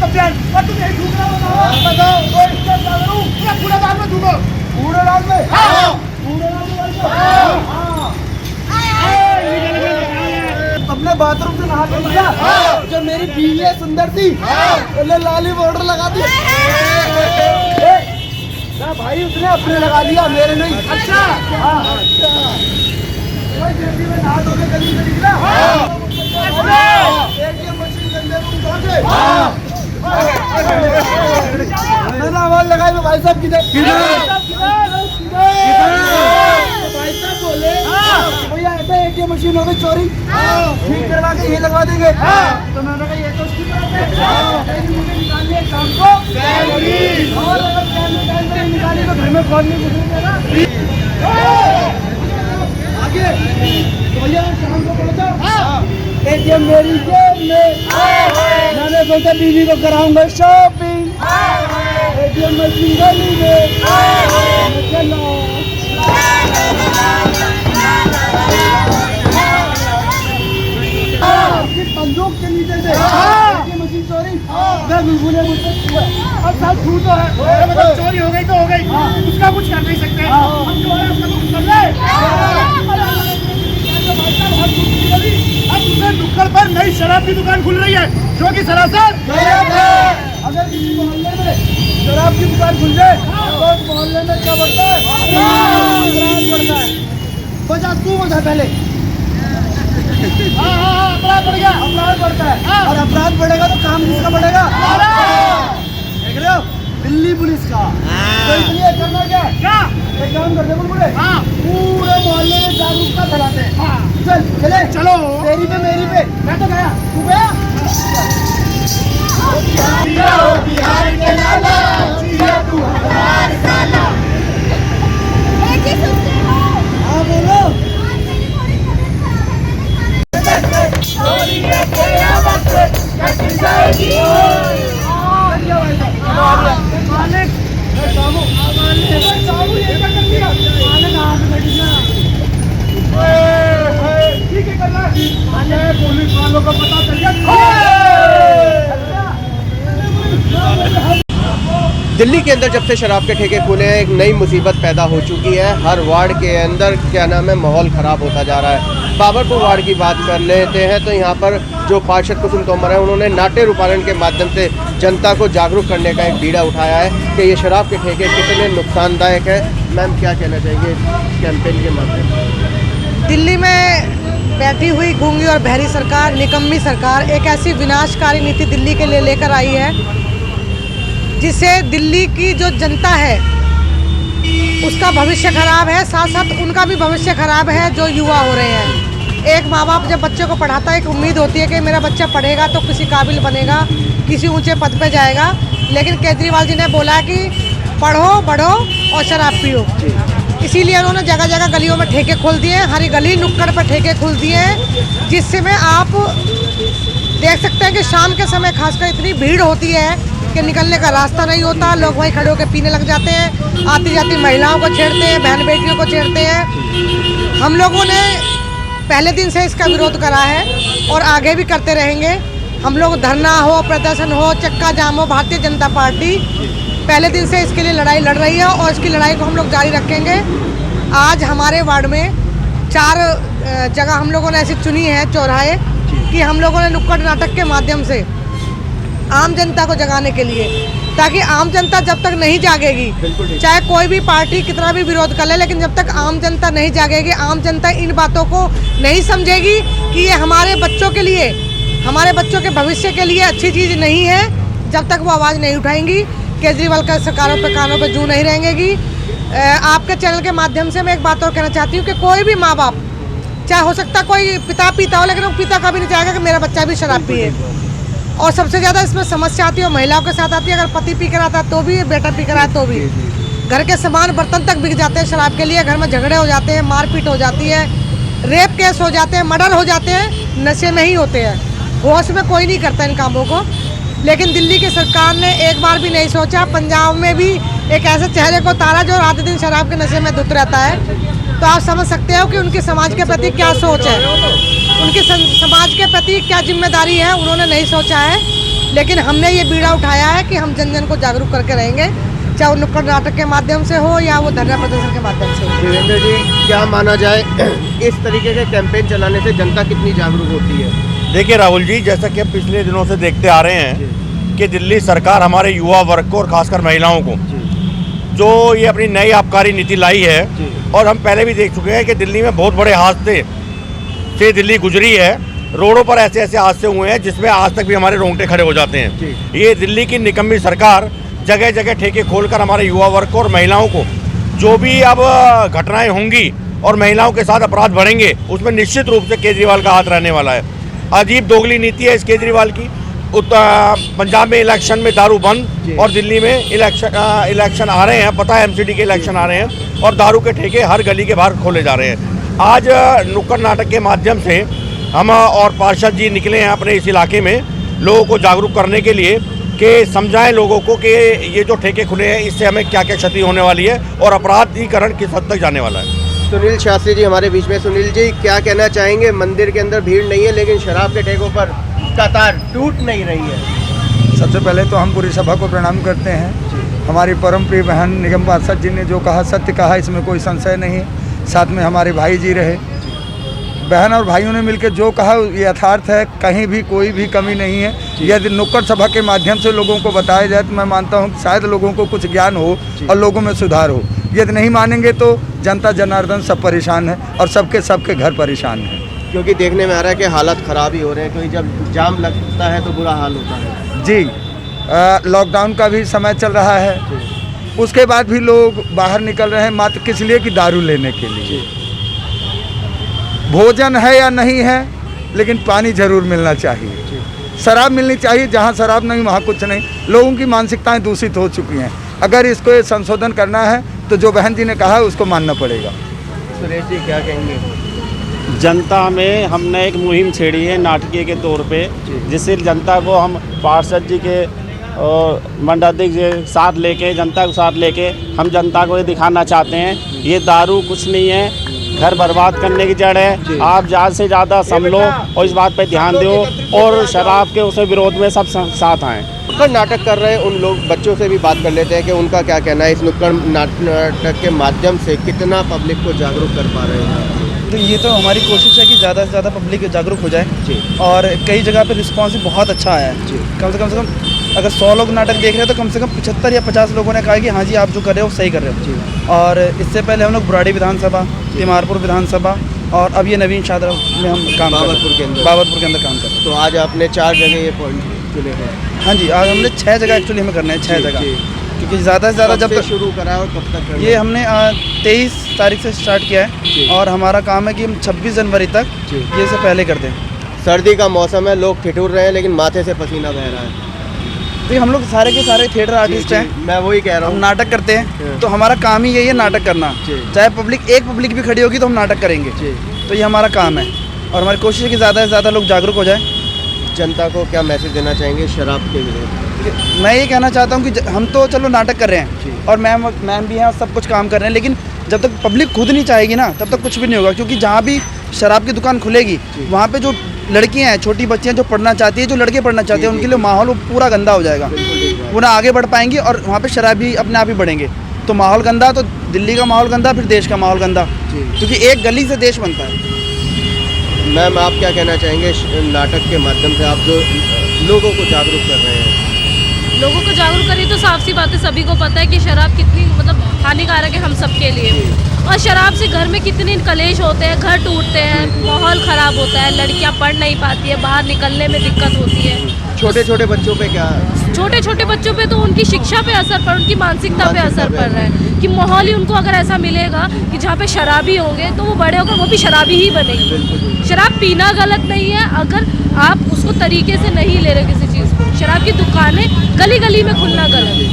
Complain और तुम यही थूक रहा हो। बताओ वो इसके करूं या कूड़ेदान में थूको? कूड़ेदान में? हां कूड़ेदान में। हां अपने बाथरूम से नहा के निकला जो मेरी बीवी है सुंदर सी उसने लाली बॉर्डर लगा दी। ना भाई उसने अपने लगा लिया मेरे नहीं। अच्छा हाँ अच्छा में नहा धो के गली से निकला। एटीएम मशीन गंदे रूम धो के मैंने आवाज लगाई तो भाई साहब किधर भाई साहब बोले भैया ऐसा एटीएम मशीन हो गई चोरी ठीक करवा के ये लगवा देंगे। तो मैंने कहा ये तो उसकी बात है मुझे निकालिए शाम को और अगर टाइम निकालिए तो घर में कौन नहीं घुसेगा आगे। तो भैया शाम को पहुंचा एटीएम मेरी जेब में मैंने सोचा बीवी को कराऊंगा शॉपिंग एटीएम मशीन गली में चलो बंदूक के नीचे से मशीन चोरी अब साल छू तो है मतलब चोरी हो गई तो हो गई उसका कुछ कर नहीं सकते हम जो है उसका कुछ कर ले। अब उसने नुक्कड़ पर नई शराब की दुकान खुल रही है जो कि सरासर अगर किसी मोहल्ले में शराब की दुकान खुल जाए तो मोहल्ले में क्या बढ़ता है? अपराध बढ़ता है। बजा तू बजा पहले। अपराध बढ़ गया अपराध बढ़ता है और अपराध बढ़ेगा तो काम किसका बढ़ेगा? देख रहे हो दिल्ली पुलिस का। तो इसलिए करना क्या एक काम करते बुलबुले पूरे मोहल्ले में जागरूकता फैलाते हैं। चल चले चलो तेरी पे मेरी पे मैं तो गया तू गया। बिहार के लाला तू हमारा साला। हाँ बोलो पुलिस वालों को पता चल गया। दिल्ली के अंदर जब से शराब के ठेके खुले हैं एक नई मुसीबत पैदा हो चुकी है। हर वार्ड के अंदर क्या नाम है माहौल ख़राब होता जा रहा है। बाबरपुर वार्ड की बात कर लेते हैं तो यहाँ पर जो पार्षद कुसुम तोमर है उन्होंने नाट्य रूपारण के माध्यम से जनता को जागरूक करने का एक बीड़ा उठाया है कि ये शराब के ठेके कितने नुकसानदायक है। मैम क्या कहना चाहेंगे कैंपेन के माध्यम से? दिल्ली में बैठी हुई गूंगी और बहरी सरकार, निकम्मी सरकार एक ऐसी विनाशकारी नीति दिल्ली के लिए लेकर आई है जिससे दिल्ली की जो जनता है उसका भविष्य खराब है, साथ साथ उनका भी भविष्य खराब है जो युवा हो रहे हैं। एक माँ बाप जब बच्चे को पढ़ाता है एक उम्मीद होती है कि मेरा बच्चा पढ़ेगा तो किसी काबिल बनेगा, किसी ऊंचे पद पे जाएगा। लेकिन केजरीवाल जी ने बोला कि पढ़ो बढ़ो और शराब पियो, इसीलिए उन्होंने जगह जगह गलियों में ठेके खोल दिए हैं। हरी गली नुक्कड़ पर ठेके खोल दिए हैं जिससे में आप देख सकते हैं कि शाम के समय खासकर इतनी भीड़ होती है कि निकलने का रास्ता नहीं होता। लोग वहीं खड़े होकर पीने लग जाते हैं, आती जाती महिलाओं को छेड़ते हैं, बहन बेटियों को छेड़ते हैं। हम लोगों ने पहले दिन से इसका विरोध करा है और आगे भी करते रहेंगे। हम लोग धरना हो, प्रदर्शन हो, चक्का जाम हो, भारतीय जनता पार्टी पहले दिन से इसके लिए लड़ाई लड़ रही है और इसकी लड़ाई को हम लोग जारी रखेंगे। आज हमारे वार्ड में 4 जगह हम लोगों ने ऐसी चुनी है चौराहे कि हम लोगों ने नुक्कड़ नाटक के माध्यम से आम जनता को जगाने के लिए, ताकि आम जनता जब तक नहीं जागेगी, चाहे कोई भी पार्टी कितना भी विरोध कर ले, लेकिन जब तक आम जनता नहीं जागेगी, आम जनता इन बातों को नहीं समझेगी कि ये हमारे बच्चों के लिए, हमारे बच्चों के भविष्य के लिए अच्छी चीज़ नहीं है, जब तक वो आवाज़ नहीं उठाएंगी, केजरीवाल का सरकारों पे कानों पे जू नहीं रहेंगी। आपके चैनल के माध्यम से मैं एक बात और कहना चाहती हूँ कि कोई भी माँ बाप, चाहे हो सकता कोई पिता पीता हो, लेकिन वो पिता कभी नहीं चाहेगा कि मेरा बच्चा भी शराब पिए। और सबसे ज़्यादा इसमें समस्या आती है महिलाओं के साथ आती है। अगर पति पी कर आता है तो भी, बेटा पी कर आए तो भी, घर के सामान बर्तन तक बिक जाते हैं शराब के लिए। घर में झगड़े हो जाते हैं, मारपीट हो जाती है, रेप केस हो जाते हैं, मर्डर हो जाते हैं, नशे में ही होते हैं। होश में कोई नहीं करता इन कामों को। लेकिन दिल्ली की सरकार ने एक बार भी नहीं सोचा। पंजाब में भी एक ऐसे चेहरे को तारा जो रात दिन शराब के नशे में धुत रहता है। तो आप समझ सकते हो कि उनके समाज के प्रति क्या सोच है, उनकी समाज के प्रति क्या जिम्मेदारी है, उन्होंने नहीं सोचा है। लेकिन हमने ये बीड़ा उठाया है कि हम जन जन को जागरूक करके रहेंगे, चाहे वो नुक्कड़ नाटक के माध्यम से हो या वो धरना प्रदर्शन के माध्यम से हो। देवेंद्र जी, क्या माना जाए इस तरीके के कैंपेन चलाने से जनता कितनी जागरूक होती है? देखिए राहुल जी, जैसा कि हम पिछले दिनों से देखते आ रहे हैं कि दिल्ली सरकार हमारे युवा वर्ग को और खासकर महिलाओं को जो ये अपनी नई आबकारी नीति लाई है, और हम पहले भी देख चुके हैं कि दिल्ली में बहुत बड़े हादसे से दिल्ली गुजरी है। रोडों पर ऐसे ऐसे हादसे हुए हैं जिसमें आज तक भी हमारे रोंगटे खड़े हो जाते हैं। ये दिल्ली की निकम्मी सरकार जगह जगह ठेके खोलकर हमारे युवा वर्ग को और महिलाओं को जो भी अब घटनाएं होंगी और महिलाओं के साथ अपराध बढ़ेंगे, उसमें निश्चित रूप से केजरीवाल का हाथ रहने वाला है। अजीब दोगली नीति है इस केजरीवाल की। पंजाब में इलेक्शन में दारू बंद और दिल्ली में इलेक्शन आ रहे हैं, पता है एमसीडी के इलेक्शन आ रहे हैं, और दारू के ठेके हर गली के बाहर खोले जा रहे हैं। आज नुक्कड़ नाटक के माध्यम से हम और पार्षद जी निकले हैं अपने इस इलाके में लोगों को जागरूक करने के लिए कि समझाएं लोगों को कि ये जो ठेके खुले हैं इससे हमें क्या क्या क्षति होने वाली है और अपराधीकरण किस हद तक जाने वाला है। सुनील शास्त्री जी हमारे बीच में। सुनील जी, क्या कहना चाहेंगे? मंदिर के अंदर भीड़ नहीं है लेकिन शराब के ठेकों पर कतार टूट नहीं रही है। सबसे पहले तो हम पूरी सभा को प्रणाम करते हैं। हमारी परम प्रिय बहन निगम पार्षद जी ने जो कहा सत्य कहा, इसमें कोई संशय नहीं है। साथ में हमारे भाई जी रहे, बहन और भाइयों ने मिलकर जो कहा ये यथार्थ है, कहीं भी कोई भी कमी नहीं है। यदि नुक्कड़ सभा के माध्यम से लोगों को बताया जाए तो मैं मानता हूँ शायद लोगों को कुछ ज्ञान हो और लोगों में सुधार हो। यदि नहीं मानेंगे तो जनता जनार्दन सब परेशान है और सबके घर परेशान है। क्योंकि देखने में आ रहा है कि हालत ख़राब ही हो रहे हैं, क्योंकि जब जाम लगता है तो बुरा हाल होता है। जी, लॉकडाउन का भी समय चल रहा है, उसके बाद भी लोग बाहर निकल रहे हैं मात्र किस लिए कि दारू लेने के लिए। भोजन है या नहीं है, लेकिन पानी जरूर मिलना चाहिए। शराब मिलनी चाहिए, जहाँ शराब नहीं वहाँ कुछ नहीं। लोगों की मानसिकताएं दूषित हो चुकी हैं। अगर इसको संशोधन करना है तो जो बहन जी ने कहा है उसको मानना पड़ेगा। सुरेश जी, क्या कहेंगे? जनता में हमने एक मुहिम छेड़ी है नाटकीय के तौर पे, जिससे जनता को हम पार्षद जी के और मंडलाध्यक्ष के साथ लेके, जनता को साथ लेके हम जनता को ये दिखाना चाहते हैं ये दारू कुछ नहीं है, घर बर्बाद करने की जड़ है। आप ज़्यादा से ज़्यादा संभलो और इस बात पे ध्यान दो और शराब के उसे विरोध में सब साथ आएँ। नुक्कड़ नाटक कर रहे हैं उन लोग बच्चों से भी बात कर लेते हैं कि उनका क्या कहना है इस नुक्कड़ नाटक के माध्यम से कितना पब्लिक को जागरूक कर पा रहे हैं। तो ये तो हमारी कोशिश है कि ज़्यादा से ज़्यादा पब्लिक जागरूक हो जाए और कई जगह पे रिस्पांस भी बहुत अच्छा आया है। कम से कम अगर 100 लोग नाटक देख रहे हैं तो कम से कम 75 या 50 लोगों ने कहा कि हाँ जी आप जो कर रहे हो सही कर रहे हो। और इससे पहले हम लोग बुराड़ी विधानसभा, तिमारपुर विधानसभा और अब ये नवीन शादरा में हम काम बाबरपुर के अंदर काम कर रहे हैं। तो आज आपने 4 जगह ये पॉइंट चुने हैं? हाँ जी, आज हमने 6 जगह एक्चुअली हमें करना है, 6 जगह, क्योंकि ज़्यादा से ज़्यादा जब तक शुरू करा है और कब तक करना है? ये हमने 23 तारीख से स्टार्ट किया है और हमारा काम है कि हम 26 जनवरी तक ये से पहले कर दें। सर्दी का मौसम है, लोग ठिठुर रहे हैं लेकिन माथे से पसीना बह रहा है। तो हम लोग सारे के सारे थिएटर आर्टिस्ट हैं, मैं वही कह रहा हम हूँ। नाटक करते हैं तो हमारा काम ही यही है नाटक करना। चाहे पब्लिक भी खड़ी होगी तो हम नाटक करेंगे। तो ये हमारा काम है और हमारी कोशिश है कि ज़्यादा से ज़्यादा लोग जागरूक हो जाएं। जनता को क्या मैसेज देना चाहेंगे शराब के विरोध? मैं ये कहना चाहता हूँ कि हम तो चलो नाटक कर रहे हैं और मैम भी हैं और सब कुछ काम कर रहे हैं, लेकिन जब तक पब्लिक खुद नहीं चाहेगी ना तब तक कुछ भी नहीं होगा। क्योंकि जहाँ भी शराब की दुकान खुलेगी वहाँ पे जो लड़कियाँ हैं, छोटी बच्चियाँ जो पढ़ना चाहती है, जो लड़के पढ़ना चाहते हैं, उनके लिए माहौल पूरा गंदा हो जाएगा। वो ना आगे बढ़ पाएंगे और वहाँ पे शराब भी अपने आप ही बढ़ेंगे। तो माहौल गंदा, तो दिल्ली का माहौल गंदा, फिर देश का माहौल गंदा, क्योंकि एक गली से देश बनता है। मैम, आप क्या कहना चाहेंगे नाटक के माध्यम से आप जो लोगों को जागरूक कर रहे हैं? लोगों को जागरूक करिए तो साफ सी बात है, सभी को पता है कि शराब कितनी मतलब हानिकारक है हम सब के लिए। और शराब से घर में कितने कलेश होते हैं, घर टूटते हैं, माहौल ख़राब होता है, लड़कियां पढ़ नहीं पाती है, बाहर निकलने में दिक्कत होती है। छोटे छोटे बच्चों पे क्या? छोटे छोटे बच्चों पे तो उनकी शिक्षा पे असर पड़, उनकी मानसिकता पे असर पड़ रहा है कि माहौल ही उनको अगर ऐसा मिलेगा कि जहाँ पे शराबी होंगे तो वो बड़े होकर वो भी शराबी ही बनेंगे। शराब पीना गलत नहीं है अगर आप उसको तरीके से नहीं ले रहे किसी चीज़ को। शराब की दुकानें गली गली में खुलना गलत है।